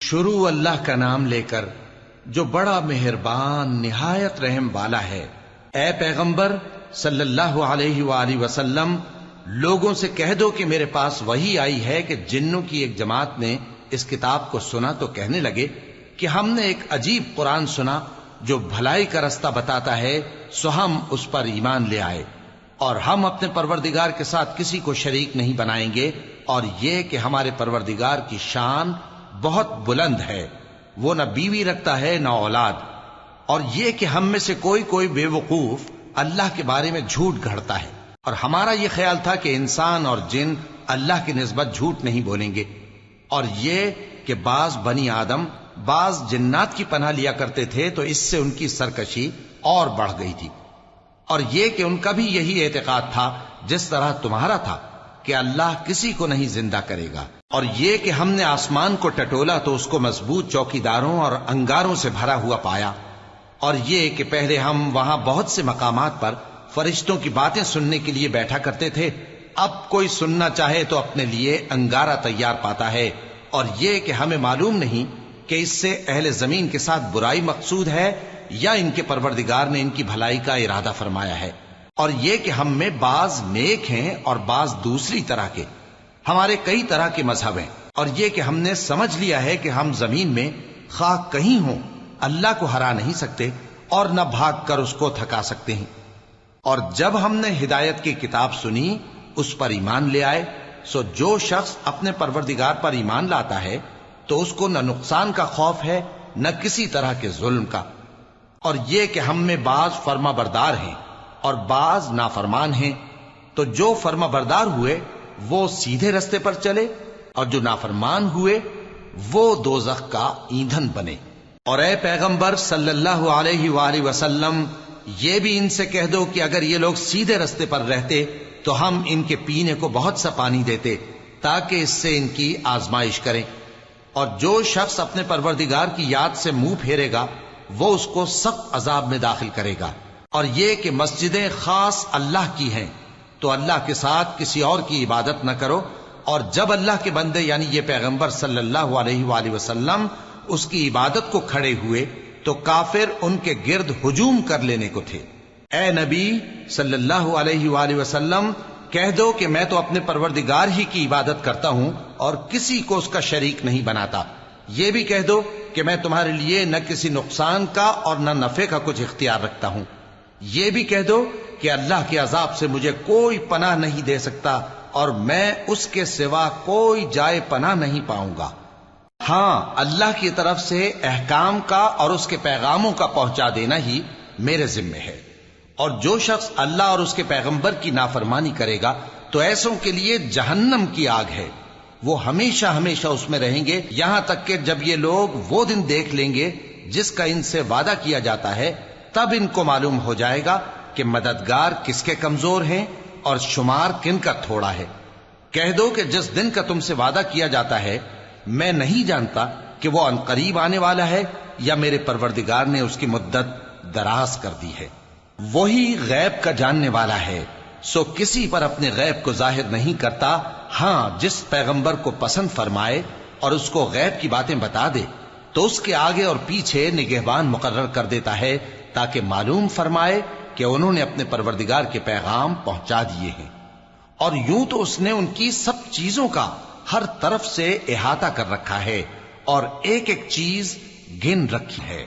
شروع اللہ کا نام لے کر جو بڑا مہربان نہایت رحم والا ہے۔ اے پیغمبر صلی اللہ علیہ وآلہ وسلم، لوگوں سے کہہ دو کہ میرے پاس وحی آئی ہے کہ جنوں کی ایک جماعت نے اس کتاب کو سنا تو کہنے لگے کہ ہم نے ایک عجیب قرآن سنا جو بھلائی کا رستہ بتاتا ہے، سو ہم اس پر ایمان لے آئے، اور ہم اپنے پروردگار کے ساتھ کسی کو شریک نہیں بنائیں گے، اور یہ کہ ہمارے پروردگار کی شان بہت بلند ہے، وہ نہ بیوی رکھتا ہے نہ اولاد، اور یہ کہ ہم میں سے کوئی بے وقوف اللہ کے بارے میں جھوٹ گھڑتا ہے، اور ہمارا یہ خیال تھا کہ انسان اور جن اللہ کی نسبت جھوٹ نہیں بولیں گے، اور یہ کہ بعض بنی آدم بعض جنات کی پناہ لیا کرتے تھے تو اس سے ان کی سرکشی اور بڑھ گئی تھی، اور یہ کہ ان کا بھی یہی اعتقاد تھا جس طرح تمہارا تھا کہ اللہ کسی کو نہیں زندہ کرے گا، اور یہ کہ ہم نے آسمان کو ٹٹولا تو اس کو مضبوط چوکیداروں اور انگاروں سے بھرا ہوا پایا، اور یہ کہ پہلے ہم وہاں بہت سے مقامات پر فرشتوں کی باتیں سننے کے لیے بیٹھا کرتے تھے، اب کوئی سننا چاہے تو اپنے لیے انگارہ تیار پاتا ہے، اور یہ کہ ہمیں معلوم نہیں کہ اس سے اہل زمین کے ساتھ برائی مقصود ہے یا ان کے پروردگار نے ان کی بھلائی کا ارادہ فرمایا ہے، اور یہ کہ ہم میں بعض نیک ہیں اور بعض دوسری طرح کے، ہمارے کئی طرح کے مذہب ہیں، اور یہ کہ ہم نے سمجھ لیا ہے کہ ہم زمین میں خواہ کہیں ہوں اللہ کو ہرا نہیں سکتے اور نہ بھاگ کر اس کو تھکا سکتے ہیں، اور جب ہم نے ہدایت کی کتاب سنی اس پر ایمان لے آئے، سو جو شخص اپنے پروردگار پر ایمان لاتا ہے تو اس کو نہ نقصان کا خوف ہے نہ کسی طرح کے ظلم کا، اور یہ کہ ہم میں بعض فرما بردار ہیں اور بعض نافرمان ہیں، تو جو فرما بردار ہوئے وہ سیدھے رستے پر چلے، اور جو نافرمان ہوئے وہ دوزخ کا ایندھن بنے۔ اور اے پیغمبر صلی اللہ علیہ وآلہ وسلم، یہ بھی ان سے کہہ دو کہ اگر یہ لوگ سیدھے رستے پر رہتے تو ہم ان کے پینے کو بہت سا پانی دیتے تاکہ اس سے ان کی آزمائش کریں، اور جو شخص اپنے پروردگار کی یاد سے منہ پھیرے گا وہ اس کو سخت عذاب میں داخل کرے گا، اور یہ کہ مسجدیں خاص اللہ کی ہیں تو اللہ کے ساتھ کسی اور کی عبادت نہ کرو، اور جب اللہ کے بندے یعنی یہ پیغمبر صلی اللہ علیہ وآلہ وسلم اس کی عبادت کو کھڑے ہوئے تو کافر ان کے گرد ہجوم کر لینے کو تھے۔ اے نبی صلی اللہ علیہ وآلہ وسلم، کہہ دو کہ میں تو اپنے پروردگار ہی کی عبادت کرتا ہوں اور کسی کو اس کا شریک نہیں بناتا، یہ بھی کہہ دو کہ میں تمہارے لیے نہ کسی نقصان کا اور نہ نفع کا کچھ اختیار رکھتا ہوں، یہ بھی کہہ دو کہ اللہ کے عذاب سے مجھے کوئی پناہ نہیں دے سکتا اور میں اس کے سوا کوئی جائے پناہ نہیں پاؤں گا، ہاں اللہ کی طرف سے احکام کا اور اس کے پیغاموں کا پہنچا دینا ہی میرے ذمہ ہے، اور جو شخص اللہ اور اس کے پیغمبر کی نافرمانی کرے گا تو ایسوں کے لیے جہنم کی آگ ہے، وہ ہمیشہ ہمیشہ اس میں رہیں گے، یہاں تک کہ جب یہ لوگ وہ دن دیکھ لیں گے جس کا ان سے وعدہ کیا جاتا ہے، تب ان کو معلوم ہو جائے گا کہ مددگار کس کے کمزور ہیں اور شمار کن کا تھوڑا ہے۔ کہہ دو کہ جس دن کا تم سے وعدہ کیا جاتا ہے میں نہیں جانتا کہ وہ عنقریب آنے والا ہے یا میرے پروردگار نے اس کی مدت دراز کر دی ہے، وہی غیب کا جاننے والا ہے، سو کسی پر اپنے غیب کو ظاہر نہیں کرتا، ہاں جس پیغمبر کو پسند فرمائے اور اس کو غیب کی باتیں بتا دے تو اس کے آگے اور پیچھے نگہبان مقرر کر دیتا ہے تاکہ معلوم فرمائے کہ انہوں نے اپنے پروردگار کے پیغام پہنچا دیے ہیں، اور یوں تو اس نے ان کی سب چیزوں کا ہر طرف سے احاطہ کر رکھا ہے اور ایک ایک چیز گن رکھی ہے۔